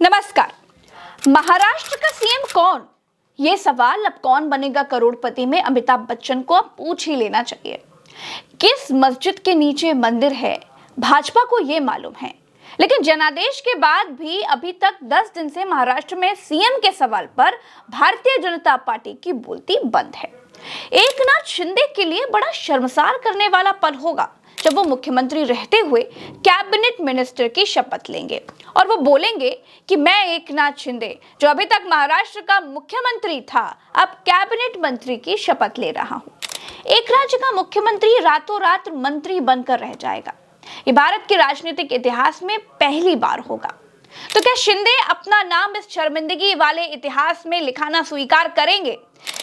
नमस्कार। महाराष्ट्र का सीएम कौन? ये सवाल अब कौन बनेगा करोड़पति में अमिताभ बच्चन को अब पूछ ही लेना चाहिए। किस मस्जिद के नीचे मंदिर है भाजपा को ये मालूम है, लेकिन जनादेश के बाद भी अभी तक 10 दिन से महाराष्ट्र में सीएम के सवाल पर भारतीय जनता पार्टी की बोलती बंद है। एकनाथ शिंदे के लिए बड़ा शर्मसार करने वाला पल होगा जब वो मुख्यमंत्री रहते हुए कैबिनेट मिनिस्टर की शपथ लेंगे और वो बोलेंगे कि मैं एकनाथ शिंदे, जो अभी तक महाराष्ट्र का मुख्यमंत्री था, अब कैबिनेट मंत्री की शपथ ले रहा हूं। एक राज्य का मुख्यमंत्री रातों रात मंत्री बनकर रह जाएगा। ये भारत के राजनीतिक इतिहास में पहली बार होगा। तो क्या शिंदे अपना नाम इस शर्मिंदगी वाले इतिहास में लिखाना स्वीकार करेंगे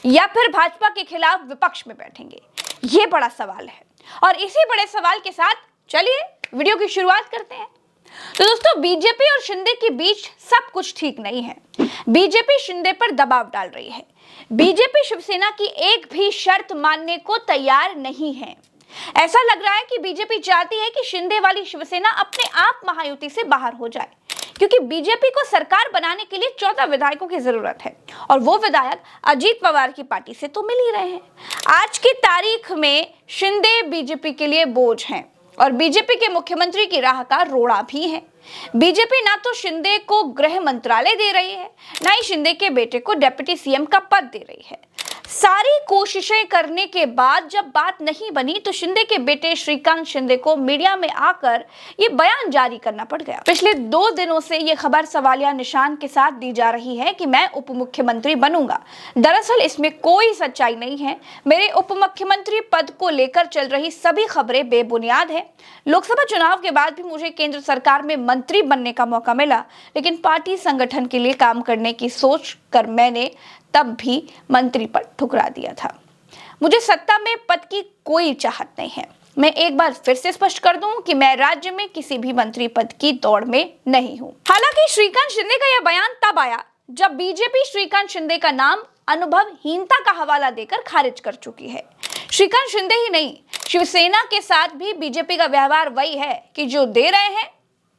या फिर भाजपा के खिलाफ विपक्ष में बैठेंगे? ये बड़ा सवाल है और इसी बड़े सवाल के साथ चलिए वीडियो की शुरुआत करते हैं। तो दोस्तों, बीजेपी और शिंदे के बीच सब कुछ ठीक नहीं है। बीजेपी शिंदे पर दबाव डाल रही है। बीजेपी शिवसेना की एक भी शर्त मानने को तैयार नहीं है। ऐसा लग रहा है कि बीजेपी चाहती है कि शिंदे वाली शिवसेना अपने आप महायुति से बाहर हो जाए, क्योंकि बीजेपी को सरकार बनाने के लिए 14 विधायकों की जरूरत है और वो विधायक अजीत पवार की पार्टी से तो मिल ही रहे हैं। आज की तारीख में शिंदे बीजेपी के लिए बोझ हैं और बीजेपी के मुख्यमंत्री की राह का रोड़ा भी है। बीजेपी ना तो शिंदे को गृह मंत्रालय दे रही है, ना ही शिंदे के बेटे को डिप्टी सीएम का पद दे रही है। सारी कोशिशें करने के बाद जब बात नहीं बनी तो शिंदे के बेटे श्रीकांत शिंदे को मीडिया में आकर ये बयान जारी करना पड़ गया। पिछले 2 दिनों से ये खबर सवालिया निशान के साथ दी जा रही है कि मैं उप मुख्यमंत्री बनूंगा। दरअसल इसमें कोई सच्चाई नहीं है। मेरे उप मुख्यमंत्री पद को लेकर चल रही सभी खबरें बेबुनियाद है। लोकसभा चुनाव के बाद भी मुझे केंद्र सरकार में मंत्री बनने का मौका मिला, लेकिन पार्टी संगठन के लिए काम करने की सोच कर मैंने तब भी मंत्री पद ठुकरा दिया था। मुझे सत्ता में पद की कोई चाहत नहीं है। मैं एक बार फिर से स्पष्ट कर दूं कि मैं राज्य में किसी भी मंत्री पद की दौड़ में नहीं हूं। हालांकि श्रीकांत शिंदे का यह बयान तब आया जब बीजेपी श्रीकांत शिंदे का नाम अनुभवहीनता का हवाला देकर खारिज कर चुकी है। श्रीकांत शिंदे ही नहीं, शिवसेना के साथ भी बीजेपी का व्यवहार वही है कि जो दे रहे हैं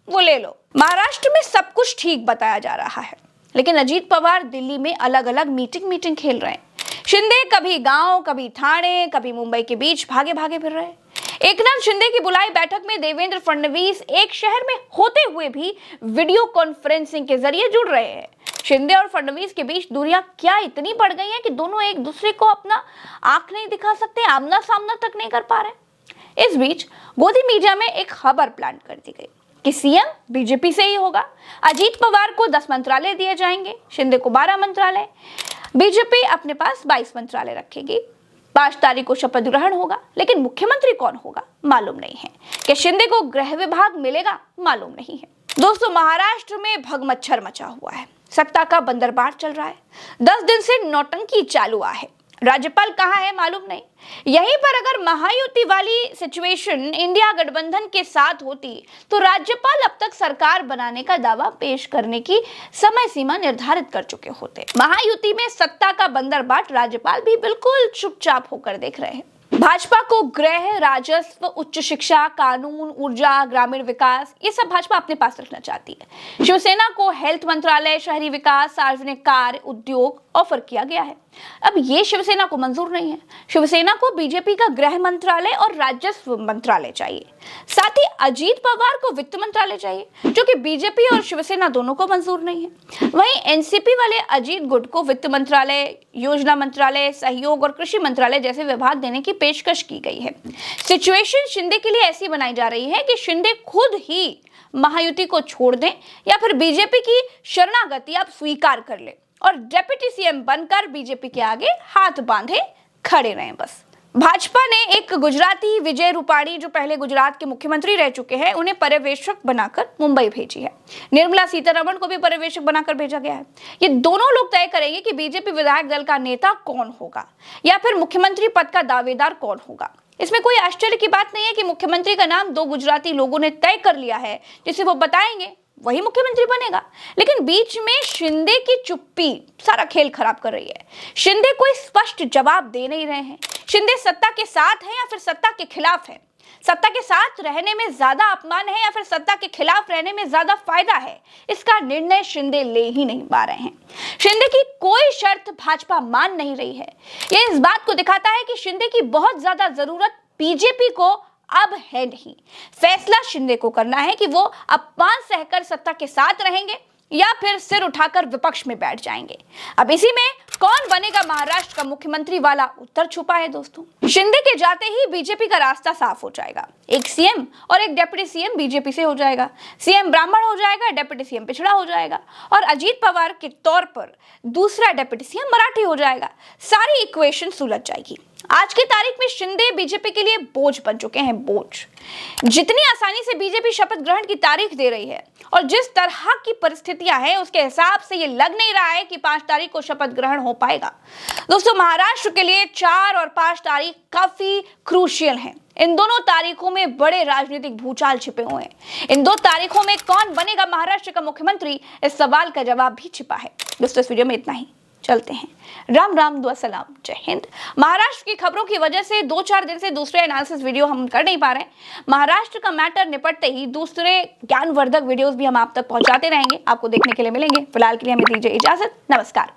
वो ले लो। महाराष्ट्र में सब कुछ ठीक बताया जा रहा है, लेकिन अजीत पवार दिल्ली में अलग अलग मीटिंग खेल रहे हैं। शिंदे कभी गांव, कभी ठाणे, कभी मुंबई के बीच भागे भागे फिर रहे हैं। एकनाथ शिंदे की बुलाई बैठक में देवेंद्र फडणवीस एक शहर में होते हुए भी वीडियो कॉन्फ्रेंसिंग के जरिए जुड़ रहे हैं। शिंदे और फडणवीस के बीच दूरियां क्या इतनी बढ़ गई हैं कि दोनों एक दूसरे को अपना आंख नहीं दिखा सकते, आमना सामना तक नहीं कर पा रहे। इस बीच गोदी मीडिया में एक खबर प्लान कर दी गई कि सीएम बीजेपी से ही होगा। अजीत पवार को 10 मंत्रालय दिए जाएंगे, शिंदे को 12 मंत्रालय। बीजेपी अपने पास 22 मंत्रालय रखेगी। 5 तारीख को शपथ ग्रहण होगा, लेकिन मुख्यमंत्री कौन होगा मालूम नहीं है। क्या शिंदे को गृह विभाग मिलेगा मालूम नहीं है। दोस्तों, महाराष्ट्र में भगमच्छर मचा हुआ है। सत्ता का बंदरबार चल रहा है। 10 दिन से नौटंकी चालू है। राज्यपाल कहाँ है मालूम नहीं। यहीं पर अगर महायुति वाली सिचुएशन इंडिया गठबंधन के साथ होती तो राज्यपाल अब तक सरकार बनाने का दावा पेश करने की समय सीमा निर्धारित कर चुके होते। महायुति में सत्ता का बंदरबाट राज्यपाल भी बिल्कुल चुपचाप होकर देख रहे हैं। भाजपा को गृह, राजस्व, उच्च शिक्षा, कानून, ऊर्जा, ग्रामीण विकास, ये सब भाजपा अपने पास रखना चाहती है। शिवसेना को हेल्थ मंत्रालय, शहरी विकास, सार्वजनिक कार्य, उद्योग ऑफर किया गया है। अब ये शिवसेना को मंजूर नहीं है। शिवसेना को बीजेपी का गृह मंत्रालय और राजस्व मंत्रालय चाहिए। साथ ही अजीत पवार को वित्त मंत्रालय चाहिए, जो कि बीजेपी और शिवसेना दोनों को मंजूर नहीं है। वहीं एनसीपी वाले अजीत गुट को वित्त मंत्रालय, योजना मंत्रालय, सहयोग और कृषि मंत्रालय जैसे विभाग देने की पेशकश की गई है। सिचुएशन शिंदे के लिए ऐसी बनाई जा रही है कि शिंदे खुद ही महायुति को छोड़ दें या फिर बीजेपी की शरणागति आप स्वीकार कर ले और डिप्टी सीएम बनकर बीजेपी के आगे हाथ बांधे खड़े रहें बस। भाजपा ने एक गुजराती विजय रूपाणी, जो पहले गुजरात के मुख्यमंत्री रह चुके हैं, उन्हें पर्यवेक्षक बनाकर मुंबई भेजी है। निर्मला सीतारमण को भी पर्यवेक्षक बनाकर भेजा गया है। ये दोनों लोग तय करेंगे कि बीजेपी विधायक दल का नेता कौन होगा या फिर मुख्यमंत्री पद का दावेदार कौन होगा। इसमें कोई आश्चर्य की बात नहीं है कि मुख्यमंत्री का नाम 2 गुजराती लोगों ने तय कर लिया है, जिसे वो बताएंगे वही मुख्यमंत्री बनेगा। लेकिन बीच में शिंदे की चुप्पी सारा खेल खराब कर रही है। शिंदे कोई स्पष्ट जवाब दे नहीं रहे हैं। शिंदे सत्ता के साथ हैं या फिर सत्ता के खिलाफ हैं। सत्ता के साथ रहने में ज्यादा अपमान है या फिर सत्ता के खिलाफ रहने में ज्यादा फायदा है, इसका निर्णय शिंदे ले ही नहीं पा रहे हैं। शिंदे की कोई शर्त भाजपा मान नहीं रही है। यह इस बात को दिखाता है कि शिंदे की बहुत ज्यादा जरूरत बीजेपी को अब है नहीं। फैसला शिंदे को करना है कि वो अपमान सहकर सत्ता के साथ रहेंगे या फिर सिर उठाकर विपक्ष में बैठ जाएंगे। अब इसी में कौन बनेगा महाराष्ट्र का मुख्यमंत्री वाला उत्तर छुपा है दोस्तों। शिंदे के जाते ही बीजेपी का रास्ता साफ हो जाएगा। एक सीएम और एक डिप्टी सीएम बीजेपी से हो जाएगा। सीएम ब्राह्मण हो जाएगा, डिप्टी सीएम पिछड़ा हो जाएगा और अजीत पवार के तौर पर दूसरा डिप्टी सीएम मराठी हो जाएगा। सारी इक्वेशन सुलझ जाएगी। आज की तारीख में शिंदे बीजेपी के लिए बोझ बन चुके हैं, बोझ। जितनी आसानी से बीजेपी शपथ ग्रहण की तारीख दे रही है और जिस तरह की परिस्थितियां हैं उसके हिसाब से ये लग नहीं रहा है कि 5 तारीख को शपथ ग्रहण हो पाएगा। दोस्तों, महाराष्ट्र के लिए 4 और 5 तारीख काफी क्रूशियल हैं। इन दोनों तारीखों में बड़े राजनीतिक भूचाल छिपे हुए हैं। इन 2 तारीखों में कौन बनेगा महाराष्ट्र का मुख्यमंत्री, इस सवाल का जवाब भी छिपा है। दोस्तों, इस वीडियो में इतना ही। चलते हैं। राम राम, दुआ सलाम, जय हिंद। महाराष्ट्र की खबरों की वजह से 2-4 दिन से दूसरे एनालिसिस वीडियो हम कर नहीं पा रहे हैं। महाराष्ट्र का मैटर निपटते ही दूसरे ज्ञानवर्धक वीडियोस भी हम आप तक पहुंचाते रहेंगे, आपको देखने के लिए मिलेंगे। फिलहाल के लिए हमें दीजिए इजाजत। नमस्कार।